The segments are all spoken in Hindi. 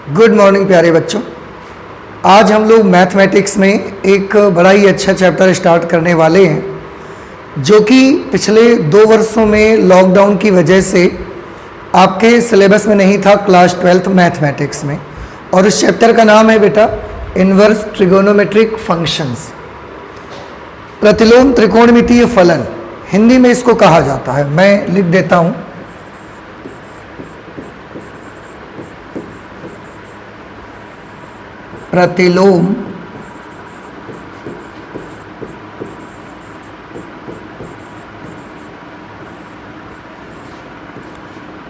गुड मॉर्निंग प्यारे बच्चों। आज हम लोग मैथमेटिक्स में एक बड़ा ही अच्छा चैप्टर स्टार्ट करने वाले हैं जो कि पिछले 2 वर्षों में लॉकडाउन की वजह से आपके सिलेबस में नहीं था, क्लास 12th मैथमेटिक्स में। और इस चैप्टर का नाम है बेटा इनवर्स ट्रिगोनोमेट्रिक फंक्शंस, प्रतिलोम त्रिकोणमितीय फलन। हिंदी में इसको कहा जाता है, मैं लिख देता हूँ, प्रतिलोम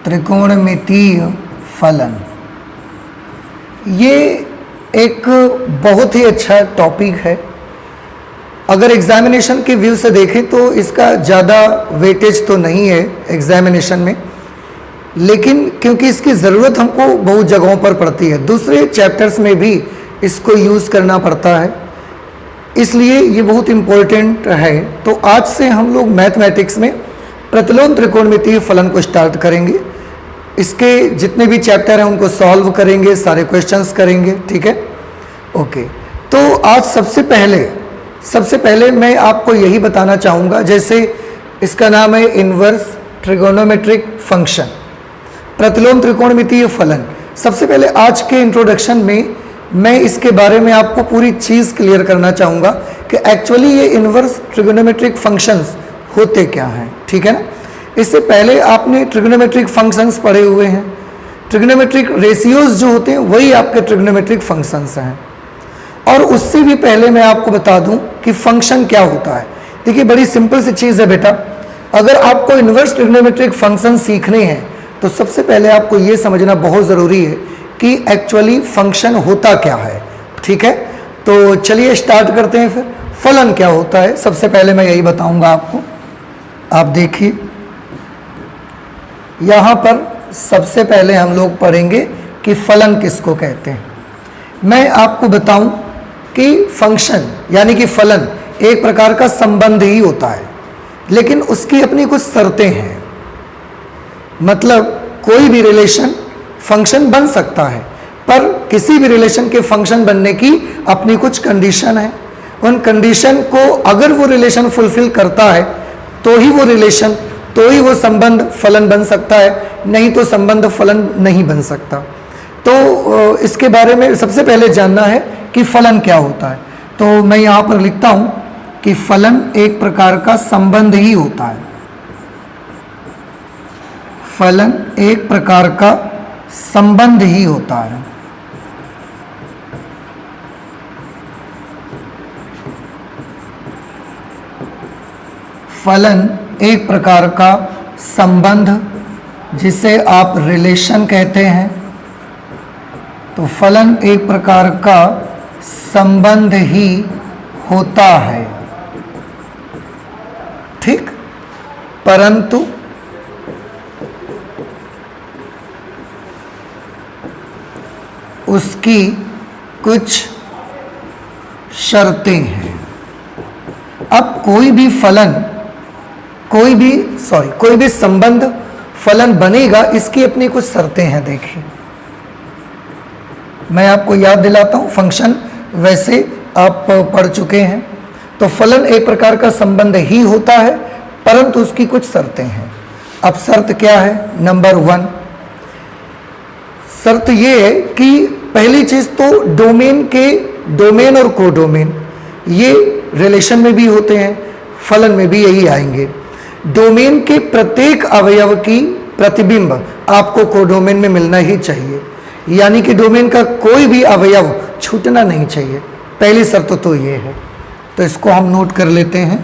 त्रिकोणमितीय फलन। ये एक बहुत ही अच्छा टॉपिक है। अगर एग्जामिनेशन के व्यू से देखें तो इसका ज़्यादा वेटेज तो नहीं है एग्जामिनेशन में, लेकिन क्योंकि इसकी ज़रूरत हमको बहुत जगहों पर पड़ती है, दूसरे चैप्टर्स में भी इसको यूज़ करना पड़ता है, इसलिए ये बहुत इम्पोर्टेंट है। तो आज से हम लोग मैथमेटिक्स में प्रतिलोम त्रिकोणमितीय फलन को स्टार्ट करेंगे। इसके जितने भी चैप्टर हैं उनको सॉल्व करेंगे, सारे क्वेश्चंस करेंगे, ठीक है। ओके, तो आज सबसे पहले मैं आपको यही बताना चाहूँगा, जैसे इसका नाम है इनवर्स ट्रिगोनोमेट्रिक फंक्शन, प्रतिलोम त्रिकोणमितीय फलन। सबसे पहले आज के इंट्रोडक्शन में मैं इसके बारे में आपको पूरी चीज़ क्लियर करना चाहूँगा कि एक्चुअली ये इनवर्स ट्रिगोनोमेट्रिक फंक्शंस होते क्या हैं, ठीक है ना। इससे पहले आपने ट्रिगोनोमेट्रिक फंक्शंस पढ़े हुए हैं, ट्रिगोनोमेट्रिक रेशियोज जो होते हैं वही आपके ट्रिगोनोमेट्रिक फंक्शंस हैं। और उससे भी पहले मैं आपको बता दूं कि फंक्शन क्या होता है। देखिए, बड़ी सिंपल सी चीज़ है बेटा, अगर आपको इनवर्स ट्रिगोनोमेट्रिक फंक्शन सीखने हैं तो सबसे पहले आपको ये समझना बहुत ज़रूरी है कि एक्चुअली फंक्शन होता क्या है, ठीक है। तो चलिए स्टार्ट करते हैं। फिर फलन क्या होता है, सबसे पहले मैं यही बताऊंगा आपको। आप देखिए, यहाँ पर सबसे पहले हम लोग पढ़ेंगे कि फलन किसको कहते हैं। मैं आपको बताऊं कि फंक्शन यानी कि फलन एक प्रकार का संबंध ही होता है, लेकिन उसकी अपनी कुछ शर्तें हैं। मतलब कोई भी रिलेशन फंक्शन बन सकता है, पर किसी भी रिलेशन के फंक्शन बनने की अपनी कुछ कंडीशन है। उन कंडीशन को अगर वो रिलेशन फुलफिल करता है तो ही वो संबंध फलन बन सकता है, नहीं तो संबंध फलन नहीं बन सकता। तो इसके बारे में सबसे पहले जानना है कि फलन क्या होता है। तो मैं यहाँ पर लिखता हूँ कि फलन एक प्रकार का संबंध ही होता है। फलन एक प्रकार का संबंध ही होता है। फलन एक प्रकार का संबंध, जिसे आप रिलेशन कहते हैं। तो फलन एक प्रकार का संबंध ही होता है, ठीक। परंतु उसकी कुछ शर्तें हैं। अब कोई भी संबंध फलन बनेगा, इसकी अपनी कुछ शर्तें हैं। देखिए, मैं आपको याद दिलाता हूं, फंक्शन वैसे आप पढ़ चुके हैं। तो फलन एक प्रकार का संबंध ही होता है, परंतु उसकी कुछ शर्तें हैं। अब शर्त क्या है? नंबर 1 शर्त ये है कि पहली चीज तो डोमेन और कोडोमेन, ये रिलेशन में भी होते हैं, फलन में भी यही आएंगे। डोमेन के प्रत्येक अवयव की प्रतिबिंब आपको कोडोमेन में मिलना ही चाहिए, यानी कि डोमेन का कोई भी अवयव छूटना नहीं चाहिए। पहली शर्त तो ये है, तो इसको हम नोट कर लेते हैं।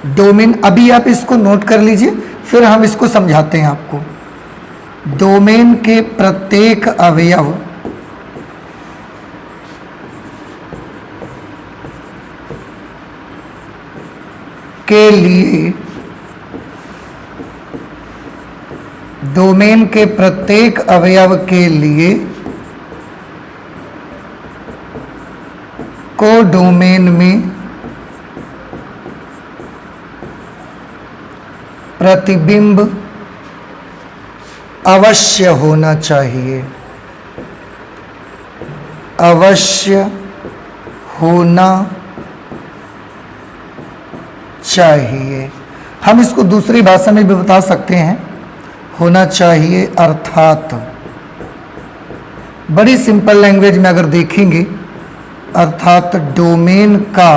डोमेन, अभी आप इसको नोट कर लीजिए, फिर हम इसको समझाते हैं आपको। डोमेन के प्रत्येक अवयव के लिए, डोमेन के प्रत्येक अवयव के लिए कोडोमेन में प्रतिबिंब अवश्य होना चाहिए, अवश्य होना चाहिए। हम इसको दूसरी भाषा में भी बता सकते हैं, होना चाहिए अर्थात, बड़ी सिंपल लैंग्वेज में अगर देखेंगे, अर्थात डोमेन का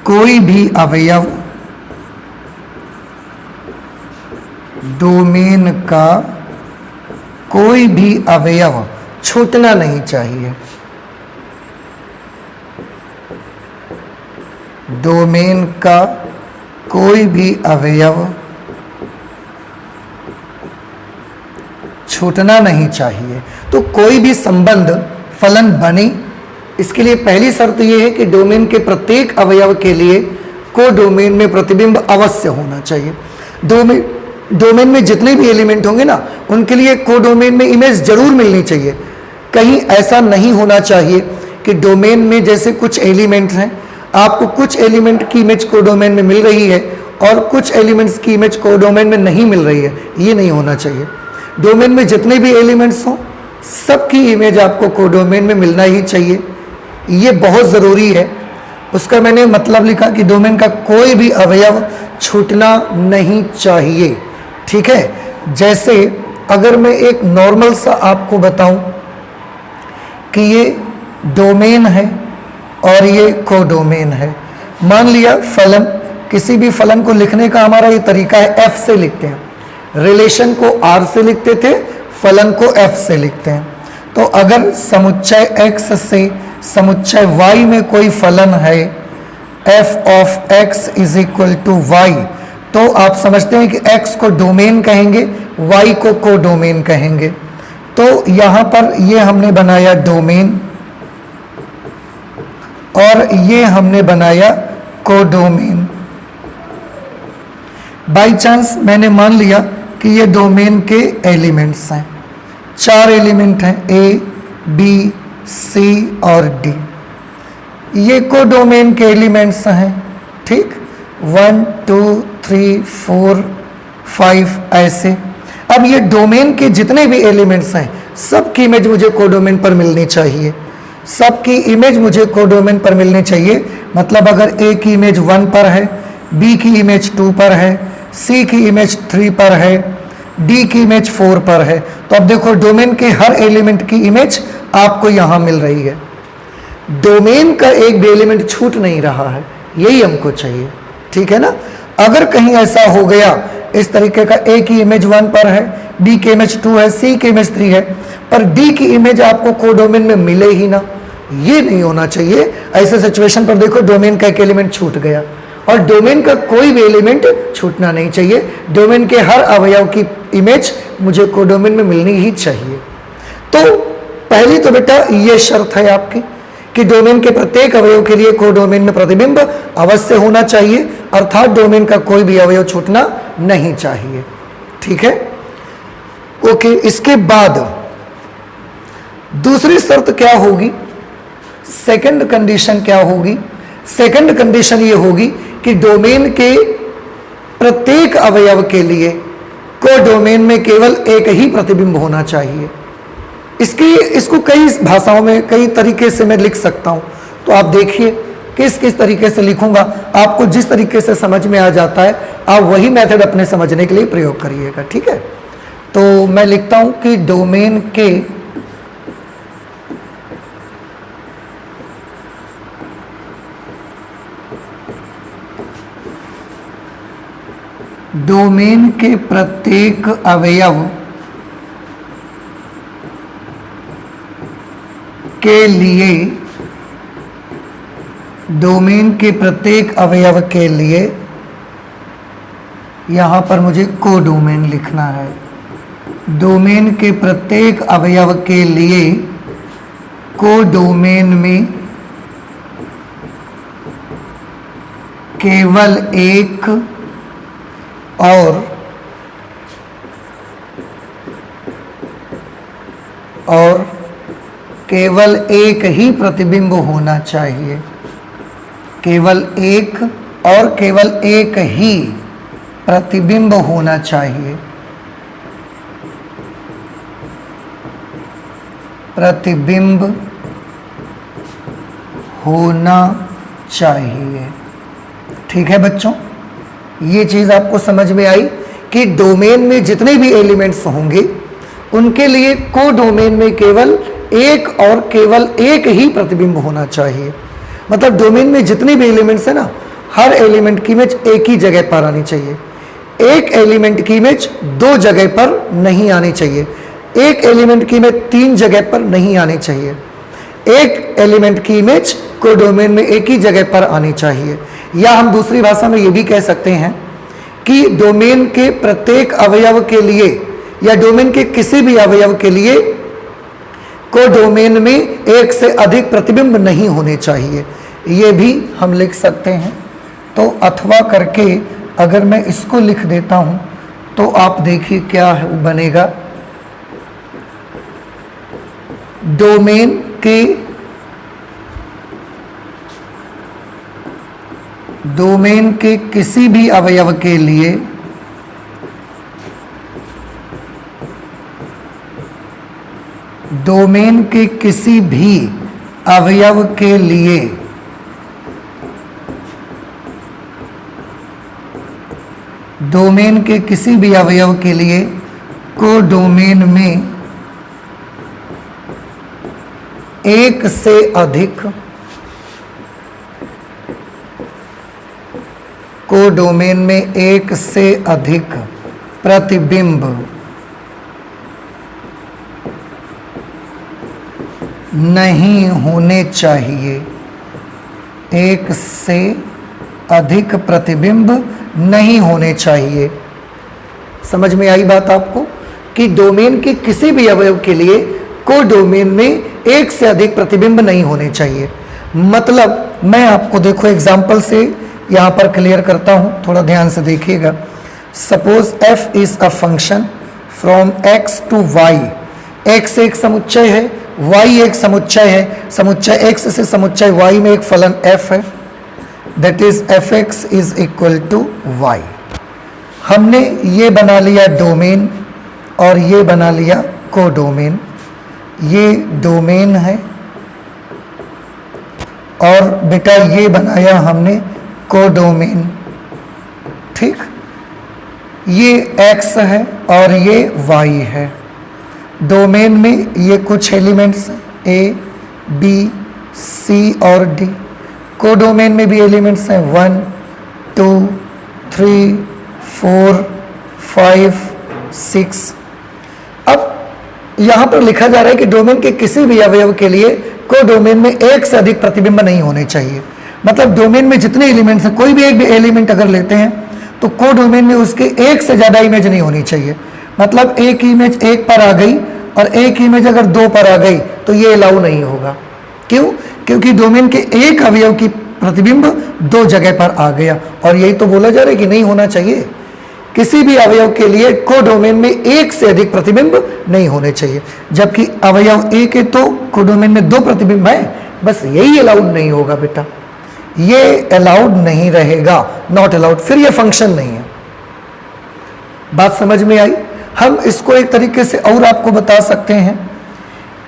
कोई भी अवयव, डोमेन का कोई भी अवयव छूटना नहीं चाहिए, डोमेन का कोई भी अवयव छूटना नहीं चाहिए। तो कोई भी संबंध फलन बने, इसके लिए पहली शर्त यह है कि डोमेन के प्रत्येक अवयव के लिए को डोमेन में प्रतिबिंब अवश्य होना चाहिए। डोमेन में जितने भी एलिमेंट होंगे ना, उनके लिए को डोमेन में इमेज जरूर मिलनी चाहिए। कहीं ऐसा नहीं होना चाहिए कि डोमेन में जैसे कुछ एलिमेंट्स हैं, आपको कुछ एलिमेंट की इमेज को डोमेन में मिल रही है और कुछ एलिमेंट्स की इमेज को डोमेन में नहीं मिल रही है, ये नहीं होना चाहिए। डोमेन में जितने भी एलिमेंट्स हों, सबकी इमेज आपको कोडोमेन में मिलना ही चाहिए, ये बहुत ज़रूरी है। उसका मैंने मतलब लिखा कि डोमेन का कोई भी अवयव छूटना नहीं चाहिए, ठीक है। जैसे अगर मैं एक नॉर्मल सा आपको बताऊं कि ये डोमेन है और ये कोडोमेन है, मान लिया फलन, किसी भी फलन को लिखने का हमारा ये तरीका है, एफ से लिखते हैं। रिलेशन को आर से लिखते थे, फलन को एफ से लिखते हैं। तो अगर समुच्चय एक्स से समुच्चय y में कोई फलन है, f of x is equal to Y, तो आप समझते हैं कि x को डोमेन कहेंगे, y को कोडोमेन कहेंगे। तो यहाँ पर ये हमने बनाया डोमेन और ये हमने बनाया कोडोमेन। बाई चांस मैंने मान लिया कि ये डोमेन के एलिमेंट्स हैं, 4 एलिमेंट हैं, ए बी सी और डी, ये कोडोमेन के एलिमेंट्स हैं, ठीक, 1 2 3 4 5 ऐसे। अब ये डोमेन के जितने भी एलिमेंट्स हैं, सबकी इमेज मुझे कोडोमेन पर मिलनी चाहिए, सबकी इमेज मुझे कोडोमेन पर मिलनी चाहिए। मतलब अगर ए की इमेज 1 पर है, बी की इमेज 2 पर है, सी की इमेज 3 पर है, डी की इमेज 4 पर है, तो अब देखो डोमेन के हर एलिमेंट की इमेज आपको यहां मिल रही है। डोमेन का एक भी एलिमेंट छूट नहीं रहा है, यही हमको चाहिए, ठीक है ना। अगर कहीं ऐसा हो गया इस तरीके का, ए की इमेज 1 पर है, बी की इमेज 2 है, सी की इमेज 3 है, पर डी की इमेज आपको कोडोमेन में मिले ही ना, ये नहीं होना चाहिए। ऐसे सिचुएशन पर देखो डोमेन का एक एलिमेंट छूट गया, और डोमेन का कोई भी एलिमेंट छूटना नहीं चाहिए। डोमेन के हर अवयव की इमेज मुझे कोडोमेन में मिलनी ही चाहिए। तो पहली तो बेटा ये शर्त है आपकी कि डोमेन के प्रत्येक अवयव के लिए कोडोमेन में प्रतिबिंब अवश्य होना चाहिए, अर्थात डोमेन का कोई भी अवयव छूटना नहीं चाहिए, ठीक है। ओके, इसके बाद दूसरी शर्त क्या होगी, सेकंड कंडीशन क्या होगी? सेकंड कंडीशन ये होगी कि डोमेन के प्रत्येक अवयव के लिए कोडोमेन में केवल एक ही प्रतिबिंब होना चाहिए। इसको कई भाषाओं में कई तरीके से मैं लिख सकता हूं, तो आप देखिए किस किस तरीके से लिखूंगा, आपको जिस तरीके से समझ में आ जाता है आप वही मेथड अपने समझने के लिए प्रयोग करिएगा, ठीक है। तो मैं लिखता हूं कि डोमेन के प्रत्येक अवयव के लिए, डोमेन के प्रत्येक अवयव के लिए यहां पर मुझे कोडोमेन लिखना है। डोमेन के प्रत्येक अवयव के लिए कोडोमेन में केवल एक और केवल एक ही प्रतिबिंब होना चाहिए, केवल एक और केवल एक ही प्रतिबिंब होना चाहिए, प्रतिबिंब होना चाहिए। ठीक है बच्चों, ये चीज़ आपको समझ में आई कि डोमेन में जितने भी एलिमेंट्स होंगे उनके लिए को डोमेन में केवल एक और केवल एक ही प्रतिबिंब होना चाहिए। मतलब डोमेन में जितने भी एलिमेंट्स है ना, हर एलिमेंट की इमेज एक ही जगह पर आनी चाहिए। एक एलिमेंट की इमेज दो जगह पर नहीं आनी चाहिए, एक एलिमेंट की इमेज तीन जगह पर नहीं आनी चाहिए, एक एलिमेंट की इमेज को डोमेन में एक ही जगह पर आनी चाहिए। या हम दूसरी भाषा में ये भी कह सकते हैं कि डोमेन के प्रत्येक अवयव के लिए या डोमेन के किसी भी अवयव के लिए को डोमेन में एक से अधिक प्रतिबिंब नहीं होने चाहिए, ये भी हम लिख सकते हैं। तो अथवा करके अगर मैं इसको लिख देता हूं तो आप देखिए क्या है बनेगा। डोमेन के किसी भी अवयव के लिए डोमेन के किसी भी अवयव के लिए डोमेन के किसी भी अवयव के लिए को डोमेन में एक से अधिक को डोमेन में एक से अधिक प्रतिबिंब नहीं होने चाहिए, एक से अधिक प्रतिबिंब नहीं होने चाहिए। समझ में आई बात आपको कि डोमेन के किसी भी अवयव के लिए को डोमेन में एक से अधिक प्रतिबिंब नहीं होने चाहिए। मतलब मैं आपको देखो एग्जाम्पल से यहाँ पर क्लियर करता हूँ, थोड़ा ध्यान से देखिएगा। Suppose f is a function from x to y, x एक समुच्चय है, y एक समुच्चय है, समुच्चय x से समुच्चय y में एक फलन f है, that is fx is equal to y। हमने ये बना लिया डोमेन और ये बना लिया को डोमेन। ये डोमेन है और बेटा ये बनाया हमने को डोमेन। ठीक, ये x है और ये y है। डोमेन में ये कुछ एलिमेंट्स a, b, c और d। को डोमेन में भी एलिमेंट्स हैं 1, 2, 3, 4, 5, 6। अब यहाँ पर लिखा जा रहा है कि डोमेन के किसी भी अवयव के लिए को डोमेन में एक से अधिक प्रतिबिंब नहीं होने चाहिए। मतलब डोमेन में जितने एलिमेंट्स हैं, कोई भी एक भी एलिमेंट अगर लेते हैं तो को डोमेन में उसके एक से ज़्यादा इमेज नहीं होनी चाहिए। मतलब एक इमेज एक पर आ गई और एक इमेज अगर दो पर आ गई तो ये अलाउ नहीं होगा। क्यों? क्योंकि डोमेन के एक अवयव की प्रतिबिंब दो जगह पर आ गया और यही तो बोला जा रहा है कि नहीं होना चाहिए। किसी भी अवयव के लिए को डोमेन में एक से अधिक प्रतिबिंब नहीं होने चाहिए, जबकि अवयव एक है तो को डोमेन में दो प्रतिबिंब है, बस यही अलाउड नहीं होगा बेटा, ये अलाउड नहीं रहेगा, नॉट अलाउड, फिर ये फंक्शन नहीं है। बात समझ में आई? हम इसको एक तरीके से और आपको बता सकते हैं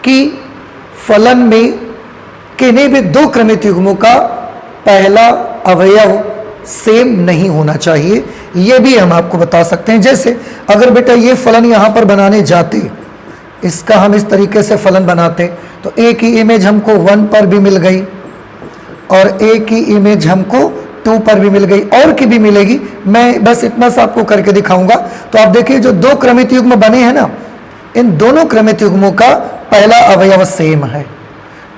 कि फलन में किन्हीं भी दो क्रमित युग्मों का पहला अवयव सेम नहीं होना चाहिए, ये भी हम आपको बता सकते हैं। जैसे अगर बेटा ये फलन यहाँ पर बनाने जाते, इसका हम इस तरीके से फलन बनाते तो एक ही इमेज हमको 1 पर भी मिल गई और एक ही इमेज हमको 2 पर भी मिल गई, और की भी मिलेगी। मैं बस इतना सा आपको करके दिखाऊंगा। तो आप देखिए जो दो क्रमित युग्म बने हैं ना, इन दोनों क्रमित युग्मों का पहला अवयव सेम है,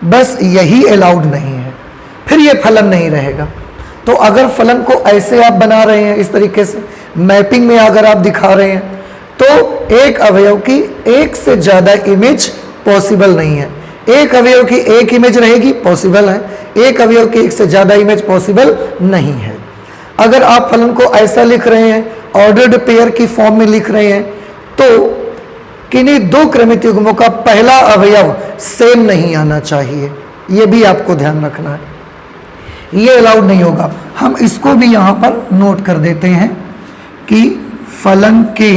बस यही अलाउड नहीं है, फिर ये फलन नहीं रहेगा। तो अगर फलन को ऐसे आप बना रहे हैं, इस तरीके से मैपिंग में अगर आप दिखा रहे हैं, तो एक अवयव की एक से ज़्यादा इमेज पॉसिबल नहीं है। एक अवयव की एक इमेज रहेगी पॉसिबल है, एक अवयव की एक से ज़्यादा इमेज पॉसिबल नहीं है। अगर आप फलन को ऐसा लिख रहे हैं, ऑर्डर्ड पेयर की फॉर्म में लिख रहे हैं, तो किन्हीं दो क्रमित युग्मों का पहला अवयव सेम नहीं आना चाहिए, ये भी आपको ध्यान रखना है, ये अलाउड नहीं होगा। हम इसको भी यहाँ पर नोट कर देते हैं कि फलन के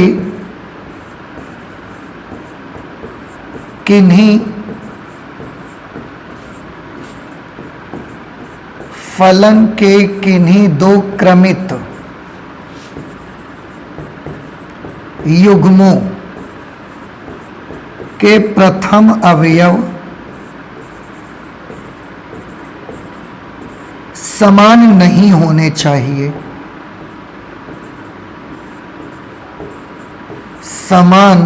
किन्हीं दो क्रमित युग्मों के प्रथम अवयव समान नहीं होने चाहिए। समान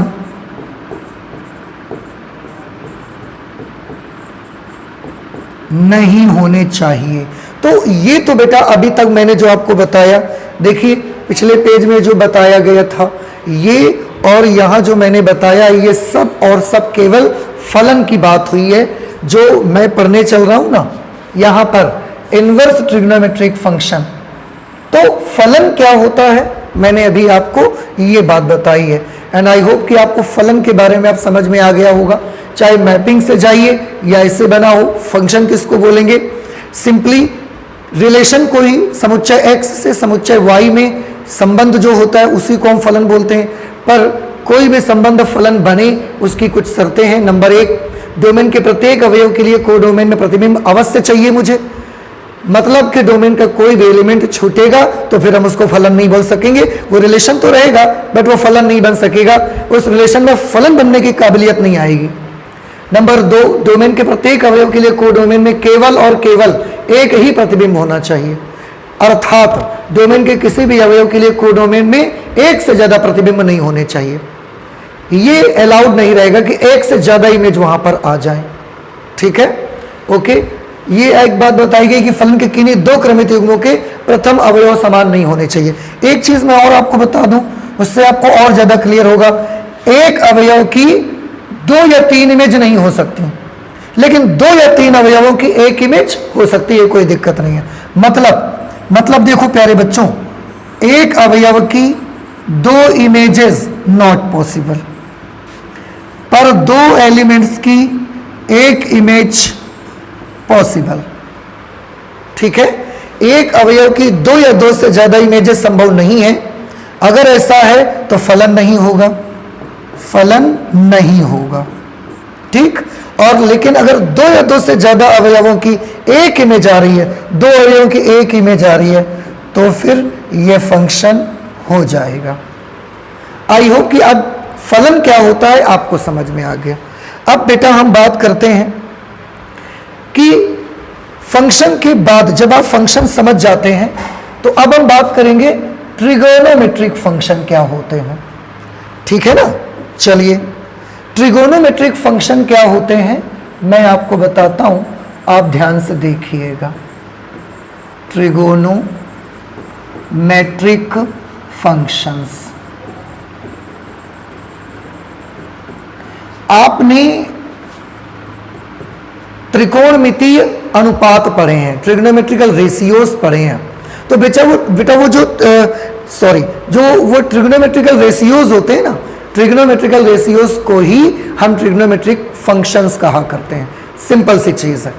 नहीं होने चाहिए। तो ये तो बेटा अभी तक मैंने जो आपको बताया, देखिए पिछले पेज में जो बताया गया था ये और यहाँ जो मैंने बताया ये सब और सब केवल फलन की बात हुई है। जो मैं पढ़ने चल रहा हूं ना यहाँ पर इनवर्स ट्रिग्नोमेट्रिक फंक्शन, तो फलन क्या होता है मैंने अभी आपको ये बात बताई है। एंड आई होप कि आपको फलन के बारे में आप समझ में आ गया होगा। चाहे मैपिंग से जाइए या इससे बना हो, फंक्शन किसको बोलेंगे? सिंपली रिलेशन को ही समुच्चय x से समुच्चय y में संबंध जो होता है उसी को हम फलन बोलते हैं। पर कोई भी संबंध फलन बने उसकी कुछ शर्तें हैं। नंबर 1, डोमेन के प्रत्येक अवयव के लिए कोडोमेन में प्रतिबिंब अवश्य चाहिए मुझे। मतलब कि डोमेन का कोई भी एलिमेंट छूटेगा तो फिर हम उसको फलन नहीं बोल सकेंगे। वो रिलेशन तो रहेगा बट वो फलन नहीं बन सकेगा, उस रिलेशन में फलन बनने की काबिलियत नहीं आएगी। नंबर 2, डोमेन के प्रत्येक अवयव के लिए कोडोमेन में केवल और केवल एक ही प्रतिबिंब होना चाहिए। अर्थात डोमेन के किसी भी अवयव के लिए कोडोमेन में एक से ज्यादा प्रतिबिंब नहीं होने चाहिए। ये अलाउड नहीं रहेगा कि एक से ज्यादा इमेज वहां पर आ जाए। ठीक है, ओके। ये एक बात बताई गई कि फलन के किन्हीं दो क्रमित युग्मों के प्रथम अवयव समान नहीं होने चाहिए। एक चीज मैं और आपको बता दूं, उससे आपको और ज्यादा क्लियर होगा। एक अवयव की 2 या 3 इमेज नहीं हो सकती, लेकिन 2 या 3 अवयवों की एक इमेज हो सकती है, कोई दिक्कत नहीं है। मतलब देखो प्यारे बच्चों, एक अवयव की 2 इमेजेस नॉट पॉसिबल, पर 2 एलिमेंट्स की एक इमेज पॉसिबल। ठीक है, एक अवयव की 2 या 2 से ज्यादा इमेजेस संभव नहीं है। अगर ऐसा है तो फलन नहीं होगा, फलन नहीं होगा। ठीक, और लेकिन अगर 2 या 2 से ज्यादा अवयवों की एक इमेज आ रही है, 2 अवयवों की एक इमेज आ रही है, तो फिर यह फंक्शन हो जाएगा। आई होप कि अब फलन क्या होता है आपको समझ में आ गया। अब बेटा हम बात करते हैं कि फंक्शन के बाद जब आप फंक्शन समझ जाते हैं तो अब हम बात करेंगे ट्रिगोनोमेट्रिक फंक्शन क्या होते हैं। ठीक है ना, चलिए ट्रिगोनोमेट्रिक फंक्शन क्या होते हैं मैं आपको बताता हूं, आप ध्यान से देखिएगा। ट्रिगोनोमेट्रिक फंक्शंस, आपने त्रिकोणमितीय अनुपात पढ़े हैं, ट्रिग्नोमेट्रिकल रेशियोज पढ़े हैं। तो बेटा वो जो वो ट्रिग्नोमेट्रिकल रेशियोज होते हैं ना, ट्रिग्नोमेट्रिकल रेशियोज को ही हम ट्रिग्नोमेट्रिक फंक्शंस कहा करते हैं। सिंपल सी चीज है।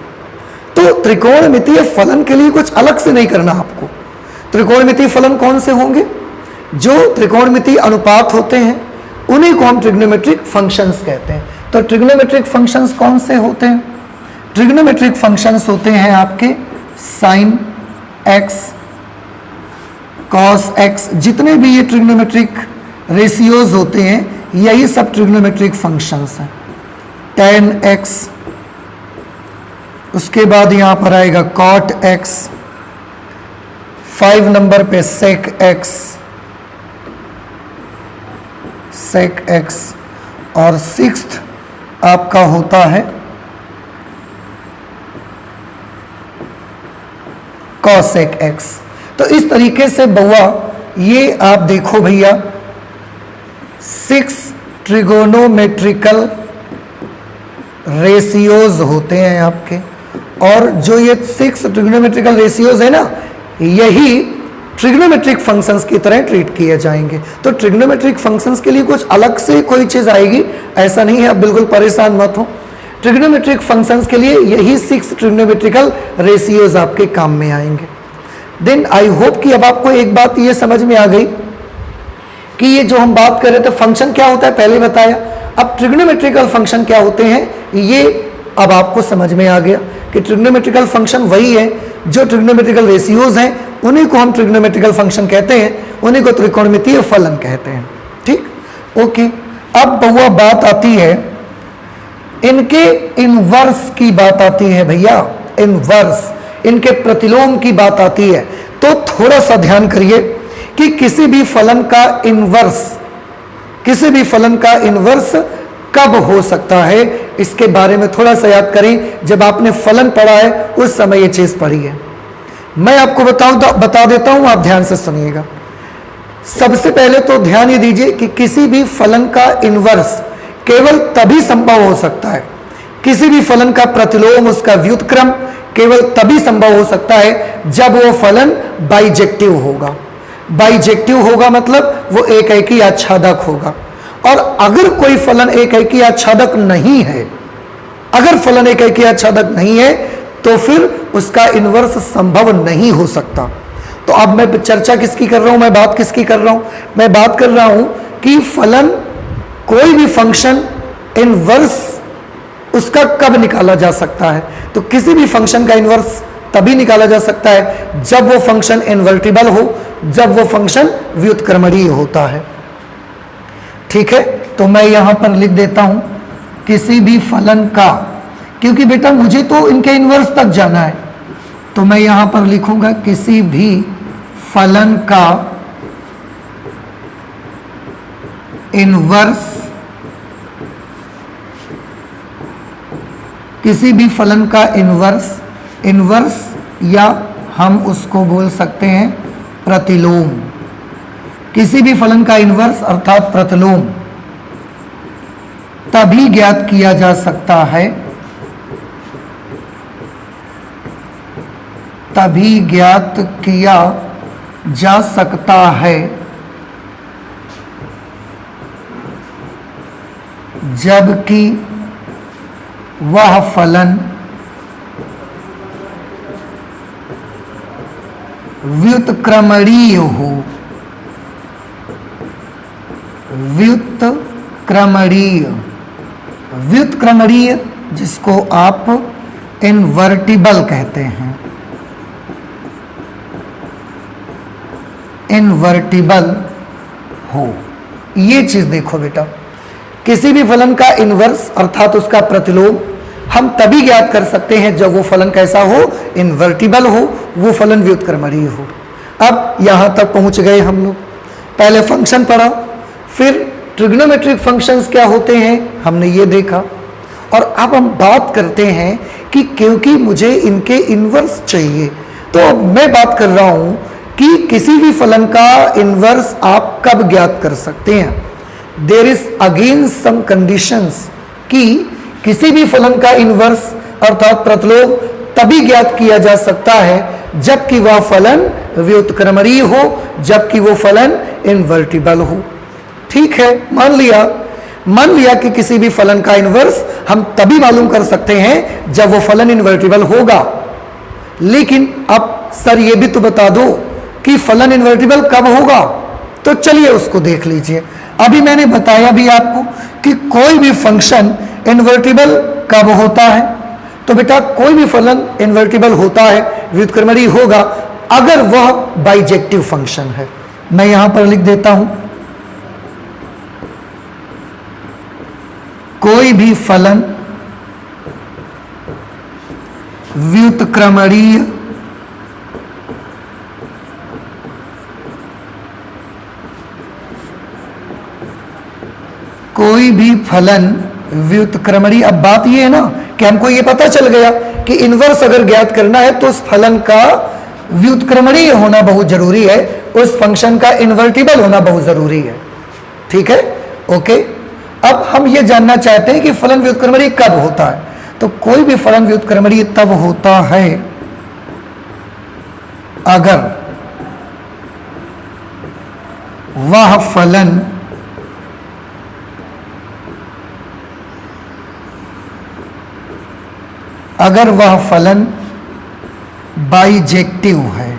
तो त्रिकोणमितीय फलन के लिए कुछ अलग से नहीं करना आपको। त्रिकोणमितीय फलन कौन से होंगे? जो त्रिकोणमितीय अनुपात होते हैं उन्हीं को हम ट्रिग्नोमेट्रिक फंक्शंस कहते हैं। तो ट्रिग्नोमेट्रिक फंक्शंस कौन से होते हैं? ट्रिग्नोमेट्रिक फंक्शंस होते हैं आपके साइन एक्स, कॉस एक्स, जितने भी ये ट्रिग्नोमेट्रिक रेशियोज होते हैं यही सब ट्रिग्नोमेट्रिक फंक्शंस हैं। tan x, उसके बाद यहां पर आएगा cot x, 5 नंबर पे sec x, और 6th आपका होता है cosec x। तो इस तरीके से बउआ ये आप देखो भैया 6 ट्रिगोनोमेट्रिकल रेशियोज होते हैं आपके, और जो ये 6 ट्रिगोनोमेट्रिकल रेशियोज है ना, यही ट्रिग्नोमेट्रिक फंक्शंस की तरह ट्रीट किए जाएंगे। तो ट्रिग्नोमेट्रिक फंक्शंस के लिए कुछ अलग से कोई चीज आएगी ऐसा नहीं है, आप बिल्कुल परेशान मत हो। ट्रिग्नोमेट्रिक फंक्शंस के लिए यही 6 ट्रिग्नोमेट्रिकल रेशियोज आपके काम में आएंगे। देन आई होप कि अब आपको एक बात ये समझ में आ गई कि ये जो हम बात कर रहे थे फंक्शन क्या होता है पहले बताया, अब ट्रिग्नोमेट्रिकल फंक्शन क्या होते हैं ये अब आपको समझ में आ गया कि ट्रिग्नोमेट्रिकल फंक्शन वही है जो ट्रिग्नोमेट्रिकल रेशियोज हैं, उन्हीं को हम ट्रिग्नोमेट्रिकल फंक्शन कहते हैं, उन्हीं को त्रिकोणमितीय फलन कहते हैं। ठीक, ओके। अब वह बात आती है इनके इनवर्स की बात आती है भैया, इनवर्स इनके प्रतिलोम की बात आती है। तो थोड़ा सा ध्यान करिए कि किसी भी फलन का इनवर्स, किसी भी फलन का इनवर्स कब हो सकता है इसके बारे में थोड़ा सा याद करें। जब आपने फलन पढ़ा है उस समय ये चीज पढ़ी है। मैं आपको बता देता हूं, आप ध्यान से सुनिएगा। सबसे पहले तो ध्यान ये दीजिए कि किसी भी फलन का इनवर्स केवल तभी संभव हो सकता है, किसी भी फलन का प्रतिलोम उसका व्युत्क्रम केवल तभी संभव हो सकता है जब वो फलन बाइजेक्टिव होगा। बाइजेक्टिव होगा मतलब वो एक एकी आच्छादक होगा। और अगर कोई फलन एक एकी आच्छादक नहीं है, अगर फलन एक एकी आच्छादक नहीं है तो फिर उसका इनवर्स संभव नहीं हो सकता। तो अब मैं चर्चा किसकी कर रहा हूं, मैं बात किसकी कर रहा हूं, मैं बात कर रहा हूं कि फलन कोई भी फंक्शन इनवर्स उसका कब निकाला जा सकता है। तो किसी भी फंक्शन का इनवर्स तभी निकाला जा सकता है जब वो फंक्शन इनवर्टिबल हो, जब वो फंक्शन व्युत्क्रमणीय होता है। ठीक है, तो मैं यहां पर लिख देता हूं किसी भी फलन का, क्योंकि बेटा मुझे तो इनके इनवर्स तक जाना है, तो मैं यहां पर लिखूंगा किसी भी फलन का इनवर्स, किसी भी फलन का इनवर्स, इनवर्स या हम उसको बोल सकते हैं प्रतिलोम, किसी भी फलन का इनवर्स अर्थात प्रतिलोम तभी ज्ञात किया जा सकता है, तभी ज्ञात किया जा सकता है जबकि वह फलन व्युत्क्रमणीय हो, व्युत्क्रमणीय, व्युत्क्रमणीय जिसको आप इनवर्टिबल कहते हैं, इनवर्टिबल हो। ये चीज देखो बेटा, किसी भी फलन का इनवर्स अर्थात उसका प्रतिलोम हम तभी ज्ञात कर सकते हैं जब वो फलन कैसा हो, इनवर्टिबल हो, वो फलन व्युत्क्रमणीय हो। अब यहां तक पहुंच गए हम लोग, पहले फंक्शन पढ़ा, फिर ट्रिग्नोमेट्रिक फंक्शंस क्या होते हैं हमने ये देखा, और अब हम बात करते हैं कि क्योंकि मुझे इनके इनवर्स चाहिए, तो मैं बात कर रहा हूं कि किसी भी फलन का इनवर्स आप कब ज्ञात कर सकते हैं। There is again some conditions कि किसी भी फलन का इनवर्स अर्थात प्रतिलोम तभी ज्ञात किया जा सकता है जबकि वह फलन व्युत्क्रमणीय हो, जबकि वो फलन इनवर्टिबल हो। ठीक है, मान लिया कि किसी भी फलन का इनवर्स हम तभी मालूम कर सकते हैं जब वो फलन इनवर्टिबल होगा। लेकिन अब सर ये भी तो बता दो कि फलन इनवर्टिबल कब होगा, तो चलिए उसको देख लीजिए। अभी मैंने बताया भी आपको कि कोई भी फंक्शन इनवर्टिबल कब होता है, तो बेटा कोई भी फलन इनवर्टिबल होता है, व्युत्क्रमणीय होगा अगर वह बाइजेक्टिव फंक्शन है। मैं यहां पर लिख देता हूं कोई भी फलन व्युत्क्रमणीय कोई भी फलन व्युत्क्रमणीय। अब बात ये है ना कि हमको ये पता चल गया कि इनवर्स अगर ज्ञात करना है तो उस फलन का व्युत्क्रमणीय होना बहुत जरूरी है, उस फंक्शन का इनवर्टिबल होना बहुत जरूरी है। ठीक है, ओके। अब हम ये जानना चाहते हैं कि फलन व्युत्क्रमणीय कब होता है, तो कोई भी फलन व्युत्क्रमणीय तब होता है अगर वह फलन बाइजेक्टिव है।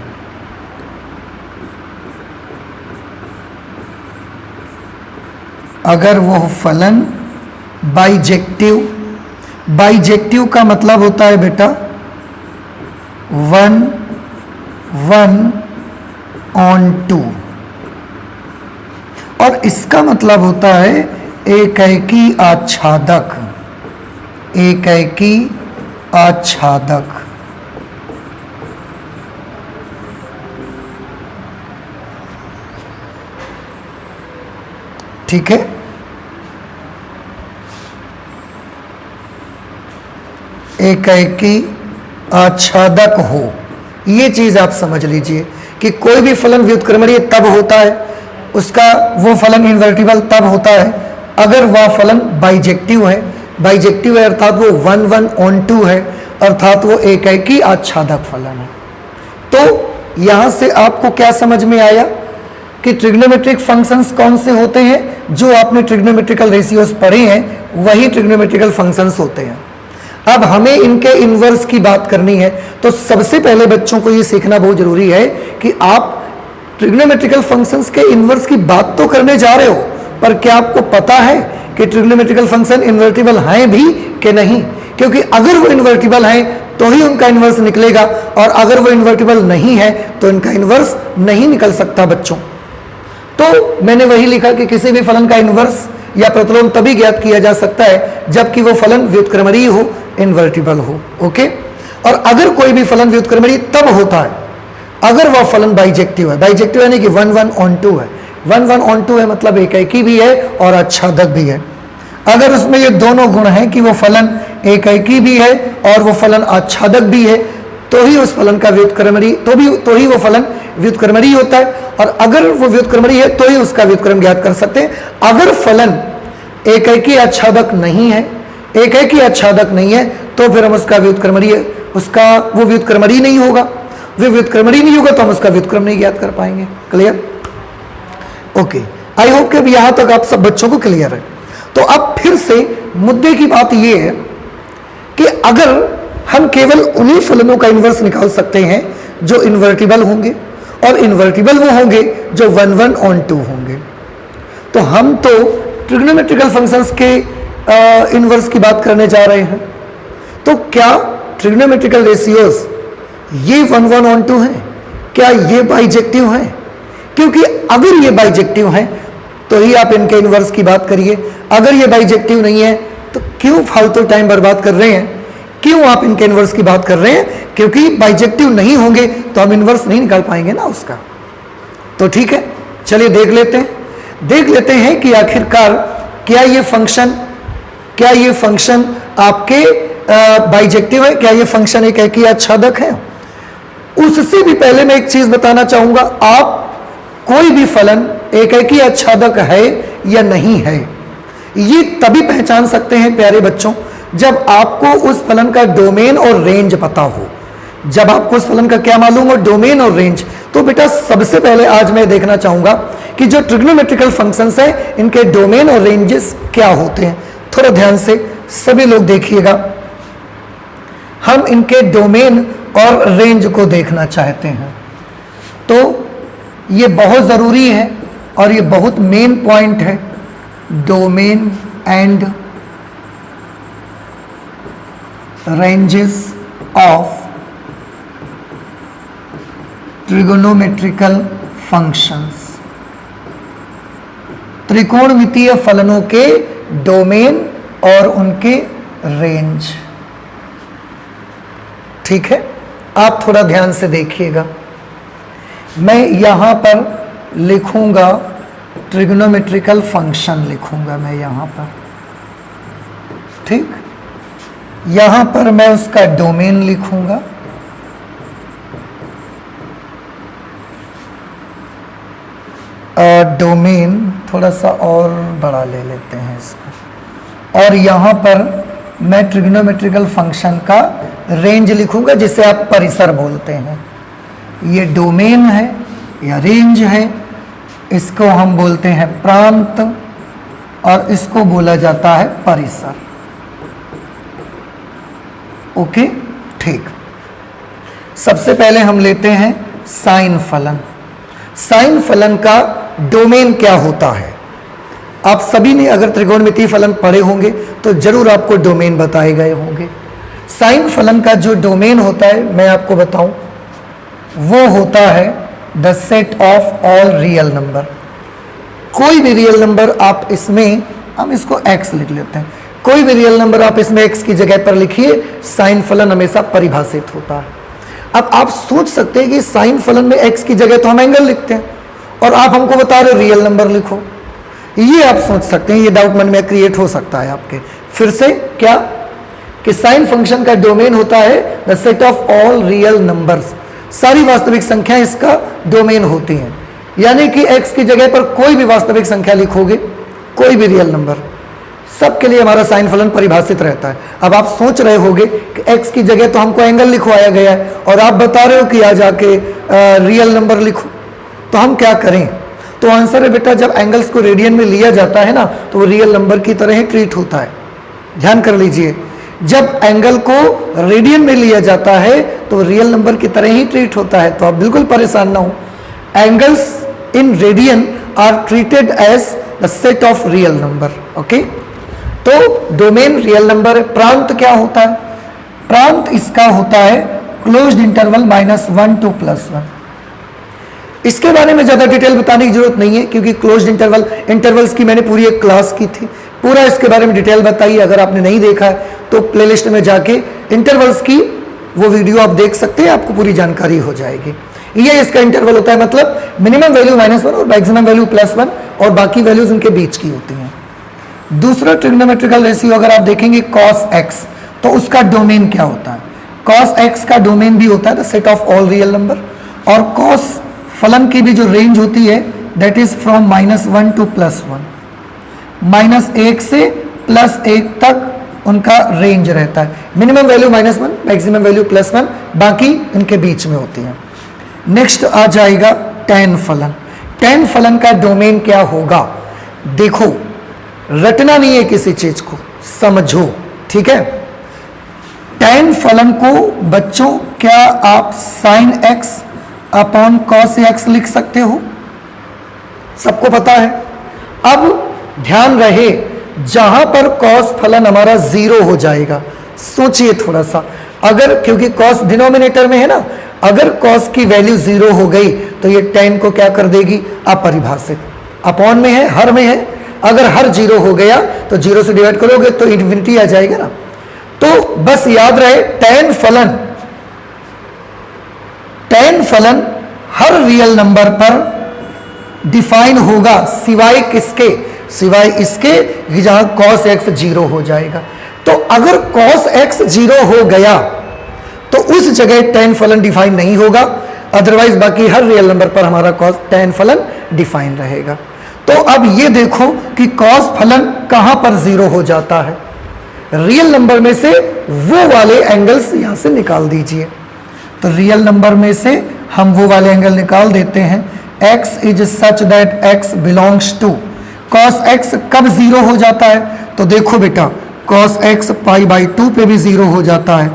अगर वह फलन बाइजेक्टिव, बाइजेक्टिव का मतलब होता है बेटा 1 1 on 2, और इसका मतलब होता है एकैकी आच्छादक, एकैकी आच्छादक। ठीक है, एकैकी आच्छादक हो, ये चीज आप समझ लीजिए कि कोई भी फलन व्युत्क्रमणीय तब होता है, उसका वो फलन इन्वर्टिबल तब होता है अगर वह फलन बाइजेक्टिव है, बाइजेक्टिव है अर्थात वो 1 1 on 2 है, अर्थात वो एकैकी आच्छादक फलन है। तो यहां से आपको क्या समझ में आया कि ट्रिग्नोमेट्रिक फंक्शंस कौन से होते हैं? जो आपने ट्रिग्नोमेट्रिकल रेशियोज पढ़े हैं वही ट्रिग्नोमेट्रिकल फंक्शंस होते हैं। अब हमें इनके इन्वर्स की बात करनी है, तो सबसे पहले बच्चों को ये सीखना बहुत जरूरी है कि आप ट्रिग्नोमेट्रिकल फंक्शंस के इन्वर्स की बात तो करने जा रहे हो, पर क्या आपको पता है कि ट्रिग्नोमेट्रिकल फंक्शन इन्वर्टिबल हैं भी कि नहीं? क्योंकि अगर वो इन्वर्टिबल हैं तो ही उनका इन्वर्स निकलेगा, और अगर वो इन्वर्टिबल नहीं है तो इनका इन्वर्स नहीं निकल सकता बच्चों। तो मैंने वही लिखा कि किसी भी फलन का इन्वर्स या प्रतिलोम तभी ज्ञात किया जा सकता है जबकि वो फलन व्युत्क्रमणीय हो, इन्वर्टिबल हो। ओके, और अगर कोई भी फलन व्युत्क्रमणीय तब होता है अगर वह फलन बाइजेक्टिव है, बाइजेक्टिव यानी कि 1 1 on 2 है, 1 1 on 2 है मतलब एकैकी भी है और आच्छादक भी है। अगर उसमें ये दोनों गुण हैं कि वो फलन एकैकी भी है और वो फलन आच्छादक भी है, तो ही उस फलन का व्युत्क्रमणीय, तो ही वो फलन व्युत्क्रमणीय होता है, और अगर वो व्युत्क्रमणीय है तो ही उसका व्युत्क्रम ज्ञात कर सकते हैं। अगर फलन एकैकी आच्छादक नहीं है, एकैकी आच्छादक नहीं है, तो फिर हम उसका व्युत्क्रमणीय, वो व्युत्क्रमणीय नहीं होगा, वो व्युत्क्रमणीय नहीं होगा तो हम उसका व्युत्क्रम नहीं ज्ञात कर पाएंगे। क्लियर? ओके, आई होप कि यहां तक आप सब बच्चों को क्लियर है। तो अब फिर से मुद्दे की बात यह है कि अगर हम केवल उन्हीं फलनों का इन्वर्स निकाल सकते हैं जो इन्वर्टिबल होंगे, और इन्वर्टिबल वो होंगे जो 1 1 on 2 होंगे, तो हम तो ट्रिग्नोमेट्रिकल फंक्शंस के इन्वर्स की बात करने जा रहे हैं। तो क्या ट्रिग्नोमेट्रिकल रेशियोज ये 1 1 on 2 हैं? क्या ये बाइजेक्टिव हैं? क्योंकि अगर ये बाइजेक्टिव हैं तो ही आप इनके इन्वर्स की बात करिए, अगर ये बाइजेक्टिव नहीं है तो क्यों फालतू टाइम बर्बाद कर रहे हैं? क्यों आप इनके इन्वर्स की बात कर रहे हैं? क्योंकि बाइजेक्टिव नहीं होंगे तो हम इन्वर्स नहीं निकाल पाएंगे ना उसका। तो ठीक है, चलिए देख लेते हैं कि आखिरकार क्या ये फंक्शन आपके बाइजेक्टिव है, क्या ये फंक्शन एकैकी आच्छादक है? उससे भी पहले मैं एक चीज बताना चाहूंगा, आप कोई भी फलन एकैकी आच्छादक है या नहीं है, ये तभी पहचान सकते हैं प्यारे बच्चों जब आपको उस फलन का डोमेन और रेंज पता हो। जब आपको उस फलन का क्या मालूम हो, डोमेन और रेंज। तो बेटा सबसे पहले आज मैं देखना चाहूंगा कि जो ट्रिग्नोमेट्रिकल फंक्शंस हैं इनके डोमेन और रेंजेस क्या होते हैं। थोड़ा ध्यान से सभी लोग देखिएगा, हम इनके डोमेन और रेंज को देखना चाहते हैं। तो ये बहुत ज़रूरी है और ये बहुत मेन पॉइंट है, domain and ranges of trigonometrical functions. त्रिकोणमितीय फलनों के डोमेन और उनके रेंज। ठीक है, आप थोड़ा ध्यान से देखिएगा, मैं यहां पर लिखूंगा ट्रिगोनोमेट्रिकल फंक्शन लिखूंगा मैं यहां पर। ठीक, यहां पर मैं उसका डोमेन लिखूंगा, डोमेन थोड़ा सा और बड़ा ले लेते हैं इसको, और यहां पर मैं ट्रिगोनोमेट्रिकल फंक्शन का रेंज लिखूंगा जिसे आप परिसर बोलते हैं। ये डोमेन है या रेंज है, इसको हम बोलते हैं प्रांत और इसको बोला जाता है परिसर। ओके, ठीक। सबसे पहले हम लेते हैं साइन फलन। साइन फलन का डोमेन क्या होता है? आप सभी ने अगर त्रिकोणमितीय फलन पढ़े होंगे तो जरूर आपको डोमेन बताए गए होंगे। साइन फलन का जो डोमेन होता है मैं आपको बताऊं, वो होता है the set of all real number. कोई भी रियल नंबर आप इसमें, हम इसको x लिख लेते हैं, कोई भी रियल नंबर आप इसमें x की जगह पर लिखिए, साइन फलन हमेशा परिभाषित होता है। अब आप सोच सकते हैं कि साइन फलन में x की जगह तो हम एंगल लिखते हैं और आप हमको बता रहे हो रियल नंबर लिखो, ये आप सोच सकते हैं, ये डाउट मन में क्रिएट हो सकता है आपके। फिर से क्या कि साइन फंक्शन का डोमेन होता है the set of all real numbers, सारी वास्तविक संख्या इसका डोमेन होती हैं। यानी कि x की जगह पर कोई भी वास्तविक संख्या लिखोगे, कोई भी रियल नंबर, सबके लिए हमारा साइन फलन परिभाषित रहता है। अब आप सोच रहे होंगे कि x की जगह तो हमको एंगल लिखवाया गया है और आप बता रहे हो कि आ जाके रियल नंबर लिखो, तो हम क्या करें? तो आंसर है बेटा, जब एंगल्स को रेडियन में लिया जाता है ना तो वो रियल नंबर की तरह ही ट्रीट होता है। ध्यान कर लीजिए, जब एंगल को रेडियन में लिया जाता है तो रियल नंबर की तरह ही ट्रीट होता है। तो आप बिल्कुल परेशान ना हो, angles in radian are treated as the set of real number. Okay, तो डोमेन रियल नंबर है। प्रांत क्या होता है? प्रांत इसका होता है क्लोज्ड इंटरवल -1 to +1। इसके बारे में ज्यादा डिटेल बताने की जरूरत नहीं है क्योंकि क्लोज्ड इंटरवल्स की मैंने पूरी एक क्लास की थी, पूरा इसके बारे में डिटेल बताई। अगर आपने नहीं देखा है तो प्लेलिस्ट में जाके इंटरवल्स की वो वीडियो आप देख सकते हैं, आपको पूरी जानकारी हो जाएगी। ये इसका इंटरवल होता है, मतलब मिनिमम वैल्यू -1 और मैक्सिमम वैल्यू +1 और बाकी वैल्यूज उनके बीच की होती हैं। दूसरा ट्रिग्नोमेट्रिकल रेशियो अगर आप देखेंगे cos x, तो उसका डोमेन क्या होता है? cos x का डोमेन भी होता है the set of all real number, और cos फलन की भी जो रेंज होती है दैट इज फ्रॉम -1 to +1, -1 से +1 तक उनका रेंज रहता है। मिनिमम वैल्यू -1, मैक्सिमम वैल्यू +1, बाकी इनके बीच में होती है। नेक्स्ट आ जाएगा tan फलन। tan फलन का डोमेन क्या होगा? देखो, रटना नहीं है किसी चीज को, समझो, ठीक है। tan फलन को बच्चों क्या आप sin x upon cos x लिख सकते हो? सबको पता है। अब ध्यान रहे, जहां पर cos फलन हमारा 0 हो जाएगा, सोचिए थोड़ा सा, अगर क्योंकि cos डिनोमिनेटर में है ना, अगर cos की वैल्यू 0 हो गई तो ये tan को क्या कर देगी? अपरिभाषित। अपॉन में है, हर में है, अगर हर 0 हो गया तो 0 से डिवाइड करोगे तो इन्फिनिटी आ जाएगा ना। तो बस याद रहे, tan फलन हर रियल नंबर पर डिफाइन होगा, सिवाय किसके? सिवाय इसके कि जहां cos x 0 हो जाएगा। तो अगर cos x 0 हो गया तो उस जगह tan फलन डिफाइन नहीं होगा, अदरवाइज बाकी हर रियल नंबर पर हमारा tan फलन डिफाइन रहेगा। तो अब ये देखो कि cos फलन कहां पर 0 हो जाता है? रियल नंबर में से वो वाले एंगल्स यहां से निकाल दीजिए। तो रियल नंबर में से हम वो वाले एंगल निकाल देते हैं। x is such that x belongs to cos x कब 0 हो जाता है? तो देखो बेटा, cos x π/2 पे भी 0 हो जाता है,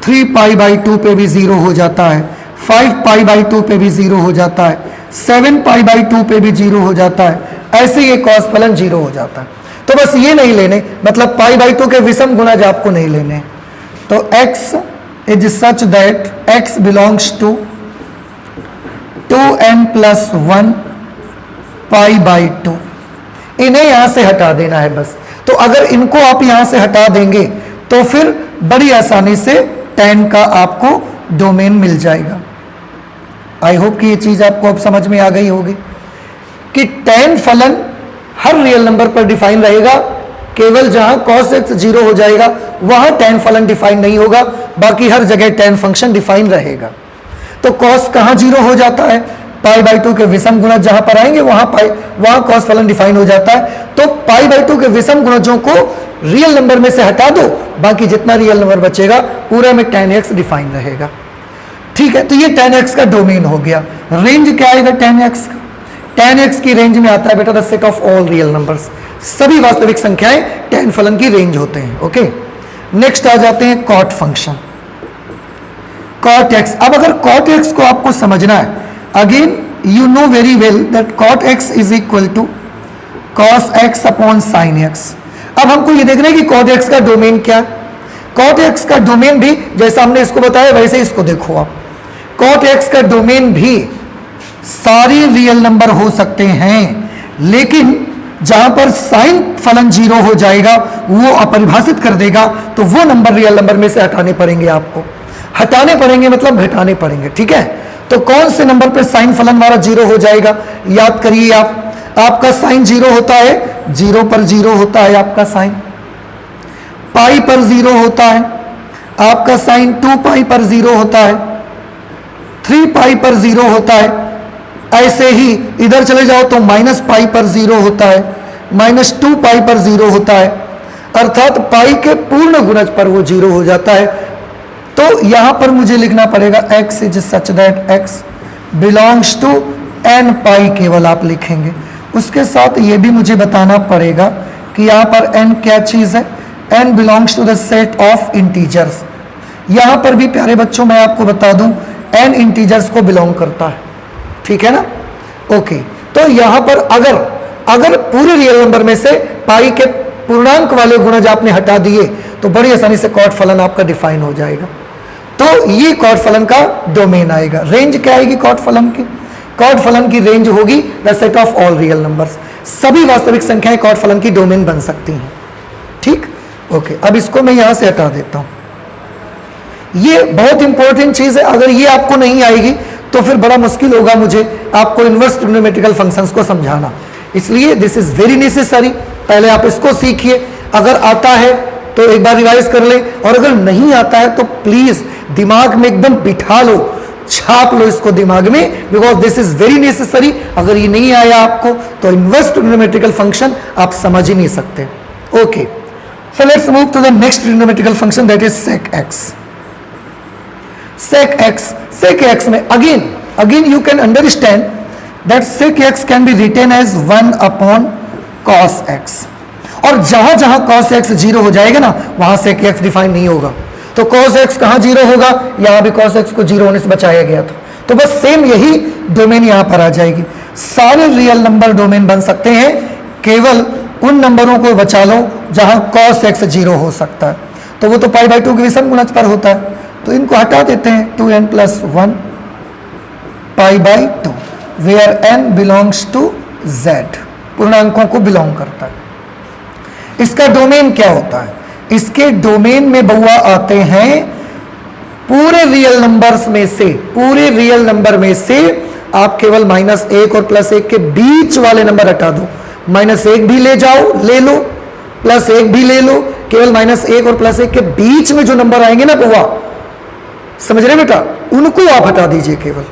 3 π/2 पे भी 0 हो जाता है, 5 π/2 पे भी 0 हो जाता है, 7 π/2 पे भी 0 हो जाता है। ऐसे ये cos फलन 0 हो जाता है। तो बस ये नहीं लेने, मतलब π/2 के विषम गुणज आपको नहीं लेने। तो x is such that x belongs to 2n+1 π/2। इन्हें यहां से हटा देना है बस। तो अगर इनको आप यहां से हटा देंगे तो फिर बड़ी आसानी से tan का आपको डोमेन मिल जाएगा। आई होप कि ये चीज आपको अब समझ में आ गई होगी कि tan फलन हर रियल नंबर पर डिफाइन रहेगा, केवल जहां cos x 0 हो जाएगा वहां tan फलन डिफाइन नहीं होगा, बाकी हर जगह tan फंक्शन डिफाइन रहेगा। तो cos कहां 0 हो जाता है? π/2 के विषम गुणज जहां पर आएंगे वहां cos फलन डिफाइन हो जाता है। तो π/2 के विषम गुणजों को रियल नंबर में से हटा दो, बाकी जितना रियल नंबर बचेगा पूरा में tan x डिफाइन रहेगा। ठीक है, तो ये tan x का डोमेन हो गया। रेंज क्या आएगा tan x का? tan x की रेंज में आता है बेटा the set of all real numbers, सभी वास्तविक संख्याएं tan फलन की रेंज होते हैं। ओके, नेक्स्ट आ जाते हैं cot फंक्शन, cot x। अब अगर cot x को आपको समझना है, again you know very well that cot x is equal to cos x upon sin x। अब हमको ये देखना है कि cot x का डोमेन क्या है। cot x का डोमेन भी जैसा हमने इसको बताया वैसे इसको देखो आप। cot x का डोमेन भी सारे रियल नंबर हो सकते हैं, लेकिन जहां पर साइन फलन 0 हो जाएगा वो अपरिभाषित कर देगा, तो वो नंबर रियल नंबर में से हटाने पड़ेंगे आपको। हटाने पड़ेंगे मतलब घटाने पड़ेंगे, ठीक है। तो कौन से नंबर पर साइन फलन हमारा 0 हो जाएगा, याद करिए आप। आपका साइन 0 होता है, 0 पर 0 होता है आपका साइन, पाई पर 0 होता है आपका साइन, 2 पाई पर 0 होता है, 3 पाई पर 0 होता है। ऐसे ही इधर चले जाओ तो माइनस पाई पर 0 होता है, -2 पाई पर 0 होता है, अर्थात पाई के पूर्ण गुणज पर वो 0 हो जाता है। तो यहां पर मुझे लिखना पड़ेगा x is such that x belongs to n pi, केवल आप लिखेंगे। उसके साथ ये भी मुझे बताना पड़ेगा कि यहां पर n क्या चीज है, n belongs to the set of integers. यहां पर भी प्यारे बच्चों मैं आपको बता दूं n इंटीजर्स को बिलोंग करता है, ठीक है ना। ओके, तो यहां पर अगर पूरे रियल नंबर में से पाई के पूर्णांक वाले गुणज आपने हटा दिए तो बड़ी आसानी से कॉट फलन आपका डिफाइन हो जाएगा। तो ये कॉट फलन का डोमेन आएगा। रेंज क्या आएगी कॉट फलन की? कॉट फलन की रेंज होगी the set of all real numbers. सभी वास्तविक संख्याएं कॉट फलन की डोमेन बन सकती हैं, ठीक। ओके, अब इसको मैं यहां से हटा देता हूं। ये बहुत इंपॉर्टेंट चीज है, अगर ये आपको नहीं आएगी तो फिर बड़ा मुश्किल होगा मुझे आपको इनवर्स ट्रिग्नोमेट्रिकल फंक्शंस को समझाना। इसलिए दिस इज वेरी नेसेसरी, पहले आप इसको सीखिए। अगर आता है तो एक बार रिवाइज कर ले, और अगर नहीं आता है तो प्लीज दिमाग में एकदम बिठा लो, छाप लो इसको दिमाग में, because this is very necessary. अगर ये नहीं आया आपको तो इनवर्स ट्रिग्नोमेट्रिकल फंक्शन आप समझ ही नहीं सकते। Okay, so let's move to the next trigonometrical function that is sec x। sec x में again you can understand that sec x can be written as 1 upon cos x। और जहां जहां cos x 0 हो जाएगा ना वहां sec x डिफाइन नहीं होगा। तो cos x कहां 0 होगा, यहां भी cos x को 0 होने से बचाया गया था। तो बस सेम यही डोमेन यहां पर आ जाएगी। सारे रियल नंबर डोमेन बन सकते हैं, केवल उन नंबरों को बचा लो जहां cos x 0 हो सकता है। तो वो तो π/2 के विषम गुणज पर होता है, तो इनको हटा देते हैं। 2n + 1 π/2 where n belongs to z, पूर्णांकों को बिलोंग करता है। इसका डोमेन क्या होता है? इसके डोमेन में बउआ आते हैं पूरे रियल नंबर्स में से, पूरे रियल नंबर में से आप केवल -1 और +1 के बीच वाले नंबर हटा दो। -1 भी ले जाओ, ले लो, +1 भी ले लो, केवल -1 और +1 के बीच में जो नंबर आएंगे ना बउआ, समझ रहे बेटा, उनको आप हटा दीजिए, केवल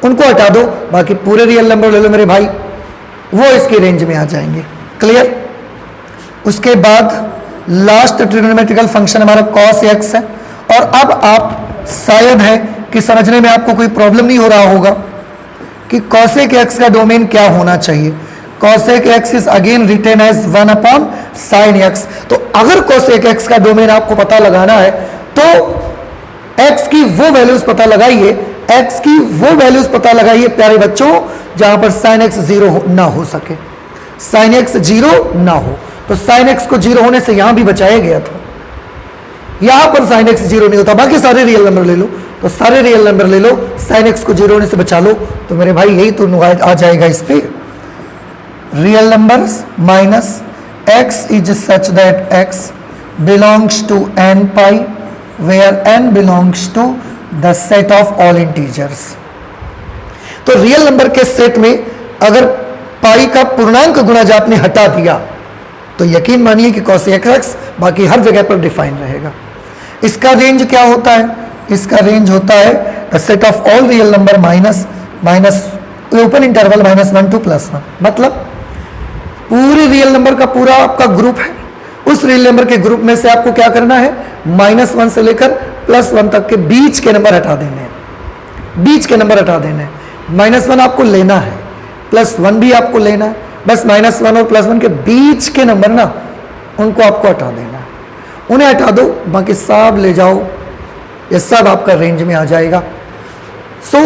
उनको हटा दो, बाकी पूरे रियल नंबर ले लो मेरे भाई, वो इसकी रेंज में आ जाएंगे। क्लियर? उसके बाद लास्ट ट्रिग्नोमेट्रिकल फंक्शन हमारा cos x है। और अब आप शायद है कि समझने में आपको कोई प्रॉब्लम नहीं हो रहा होगा कि cosec x का डोमेन क्या होना चाहिए। cosec x is again written as 1 upon sin x। तो अगर cosec x का डोमेन आपको पता लगाना है तो x की वो वैल्यूज पता लगाइए, x की वो वैल्यूज पता लगाइए प्यारे बच्चों जहां पर sin x 0 ना हो सके, sin x 0 ना हो। तो sin x को 0 होने से यहां भी बचाया गया था, यहां पर sin x 0 नहीं होता। बाकी सारे रियल नंबर ले लो, तो सारे रियल नंबर ले लो, sin x को 0 होने से बचा लो, तो मेरे भाई यही तो आ जाएगा इस पे। Real numbers minus x is such that x belongs to n pi where n belongs to the set of all integers. तो रियल नंबर के सेट में अगर पाई का पूर्णांक गुणज आपने हटा दिया तो यकीन मानिए कि cosec x बाकी हर जगह पर डिफाइन रहेगा। इसका रेंज क्या होता है? इसका रेंज होता है the set of all real number minus open interval -1 to +1। मतलब पूरे रियल नंबर का पूरा आपका ग्रुप है, उस रियल नंबर के ग्रुप में से आपको क्या करना है, -1 से लेकर +1 तक के बीच के नंबर हटा देने हैं, बीच के नंबर हटा देने हैं। -1 आपको लेना है, +1 भी आपको लेना है, बस -1 और +1 के बीच के नंबर ना उनको आपको हटा देना है, उन्हें हटा दो, बाकी सब ले जाओ, ये सब आपका रेंज में आ जाएगा। So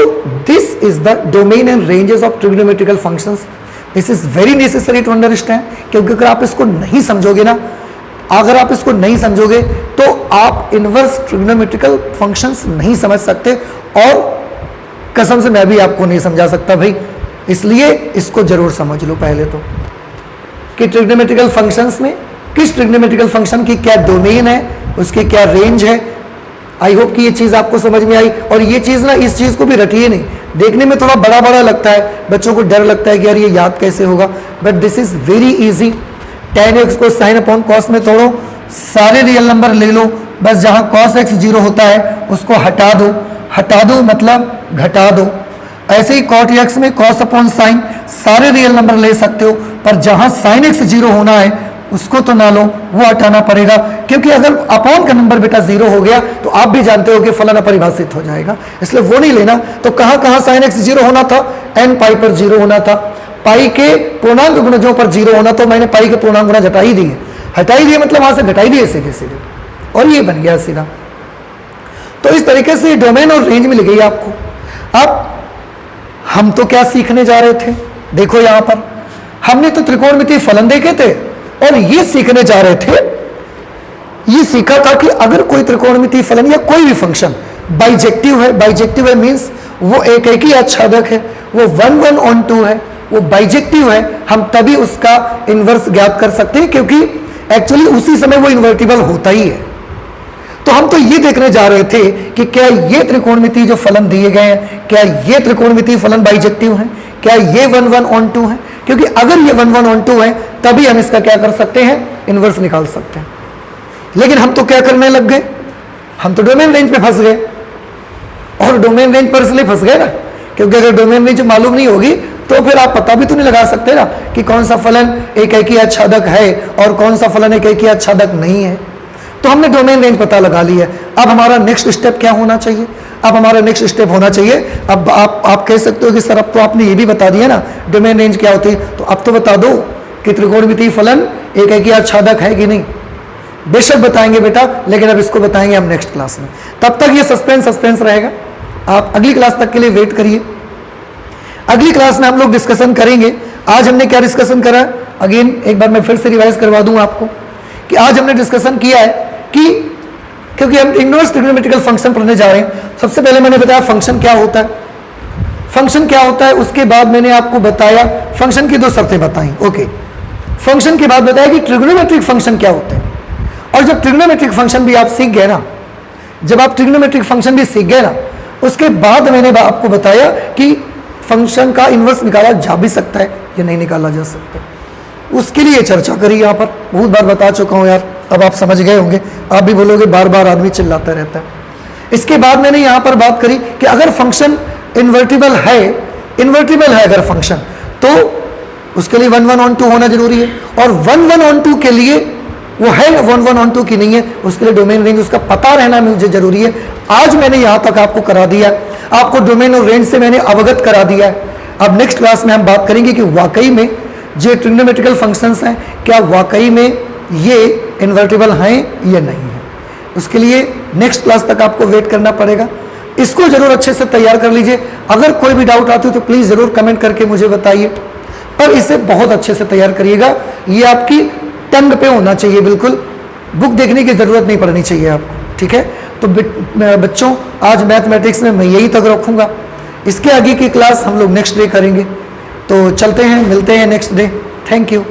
this is the domain and ranges of trigonometrical functions this is very necessary to understand, क्योंकि अगर आप इसको नहीं समझोगे ना, अगर आप इसको नहीं समझोगे तो आप इनवर्स ट्रिग्नोमेट्रिकल फंक्शंस नहीं समझ सकते, और कसम से मैं भी आपको नहीं समझा सकता भाई। इसलिए इसको जरूर समझ लो पहले तो, कि ट्रिग्नोमेट्रिकल फंक्शंस में किस ट्रिग्नोमेट्रिकल फंक्शन की क्या डोमेन है, उसकी क्या रेंज है। आई होप कि ये चीज़ आपको समझ में आई। और ये चीज़ ना, इस चीज़ को भी रटिए नहीं, देखने में थोड़ा बड़ा बड़ा लगता है, बच्चों को डर लगता है कि यार ये याद कैसे होगा, but this is very easy. tan x को sin अपॉन cos में तोड़ो, सारे रियल नंबर ले लो, बस जहाँ cos x 0 होता है उसको हटा दो, हटा दो मतलब घटा दो। ऐसे ही cot x में cos अपॉन sin सारे रियल नंबर ले सकते हो, पर जहाँ sin x 0 होना है उसको तो ना लो, वो हटाना पड़ेगा, क्योंकि अगर अपॉन का नंबर बेटा 0 हो गया तो आप भी जानते हो कि फलन अपरिभाषित हो जाएगा, इसलिए वो नहीं लेना। तो कहाँ कहाँ sin x 0 होना था, n पाई पर 0 होना था, पाई के पूर्णांक गुणजों पर 0 होना, तो मैंने पाई के पूर्णांक गुणज हटा ही दिए, हटाई दिए मतलब वहां से घटाई दिए सीधे सीधे, और ये बन गया सीधा। तो इस तरीके से डोमेन और रेंज मिल गई आपको। अब हम तो क्या सीखने जा रहे थे, देखो यहां पर हमने तो त्रिकोणमितीय फलन देखे थे, और ये सीखने जा रहे थे, ये सीखा था कि अगर कोई त्रिकोणमितीय फलन या कोई भी फंक्शन बाइजेक्टिव है, बाइजेक्टिव है मीन्स वो एक ही आच्छादक है, वो 1 1 on 2 है, वो बाइजेक्टिव है, हम तभी उसका इन्वर्स ज्ञात कर सकते हैं, क्योंकि एक्चुअली उसी समय वो इन्वर्टिबल होता ही है। तो हम तो ये देखने जा रहे थे कि क्या ये त्रिकोणमितीय जो फलन दिए गए हैं, क्या ये त्रिकोणमितीय फलन बाइजेक्टिव हैं, क्या ये 1 1 on 2 है, क्योंकि अगर ये 1 1 on 2 है तभी हम इसका क्या कर सकते हैं, इन्वर्स निकाल सकते हैं। लेकिन हम तो क्या करने लग गए, हम तो डोमेन रेंज पे फंस गए, और डोमेन रेंज पर इसलिए फंस गए ना, क्योंकि अगर डोमेन रेंज मालूम नहीं होगी तो फिर आप पता भी तो नहीं लगा सकते ना कि कौन सा फलन एक ही आच्छादक है और कौन सा फलन एक ही आच्छादक नहीं है। तो हमने डोमेन रेंज पता लगा ली है। अब हमारा नेक्स्ट स्टेप क्या होना चाहिए, अब हमारा नेक्स्ट स्टेप होना चाहिए, अब आप कह सकते हो कि सर अब तो आपने ये भी बता दिया ना डोमेन रेंज क्या होती है, तो अब तो बता दो कि त्रिकोणमितीय फलन एक ही आच्छादक है कि नहीं। बेशक बताएंगे बेटा, लेकिन अब इसको बताएंगे हम नेक्स्ट क्लास में। तब तक ये सस्पेंस रहेगा, आप अगली क्लास तक के लिए वेट करिए। अगली क्लास में हम लोग डिस्कशन करेंगे। आज हमने क्या डिस्कशन करा, अगेन एक बार मैं फिर से रिवाइज करवा दूं आपको कि आज हमने डिस्कशन किया है कि क्योंकि हम इनवर्स ट्रिग्नोमेट्रिकल फंक्शन पढ़ने जा रहे हैं, सबसे पहले मैंने बताया फंक्शन क्या होता है, फंक्शन क्या होता है, उसके बाद मैंने आपको बताया फंक्शन की 2 शर्तें बताई। ओके, फंक्शन के बाद बताया कि ट्रिग्नोमेट्रिक फंक्शन क्या होते हैं, और जब ट्रिग्नोमेट्रिक फंक्शन भी आप सीख गए ना, जब आप ट्रिग्नोमेट्रिक फंक्शन भी सीख गए ना, उसके बाद मैंने आपको बताया कि फंक्शन का इन्वर्स निकाला जा भी सकता है या नहीं निकाला जा सकता, उसके लिए चर्चा करी। यहाँ पर बहुत बार बता चुका हूँ यार, अब आप समझ गए होंगे, आप भी बोलोगे बार बार आदमी चिल्लाता रहता है। इसके बाद मैंने यहाँ पर बात करी कि अगर फंक्शन इन्वर्टिबल है अगर फंक्शन, तो उसके लिए 1 1 on 2 होना जरूरी है, और 1 1 on 2 के लिए वो है 1 1 on 2 की नहीं है, उसके लिए डोमेन रेंज उसका पता रहना मुझे जरूरी है। आज मैंने यहाँ तक आपको करा दिया, आपको डोमेन और रेंज से मैंने अवगत करा दिया है। अब नेक्स्ट क्लास में हम बात करेंगे कि वाकई में जो ट्रिग्नोमेट्रिकल फंक्शंस हैं क्या वाकई में ये इन्वर्टिबल हैं या नहीं है। उसके लिए नेक्स्ट क्लास तक आपको वेट करना पड़ेगा। इसको जरूर अच्छे से तैयार कर लीजिए। अगर कोई भी डाउट आती हो तो प्लीज़ ज़रूर कमेंट करके मुझे बताइए, पर इसे बहुत अच्छे से तैयार करिएगा। ये आपकी टंग पे होना चाहिए, बिल्कुल बुक देखने की ज़रूरत नहीं पड़नी चाहिए आपको, ठीक है। तो बच्चों आज मैथमेटिक्स में मैं यही तक रखूँगा, इसके आगे की क्लास हम लोग नेक्स्ट डे करेंगे। तो चलते हैं, मिलते हैं नेक्स्ट डे। Thank you.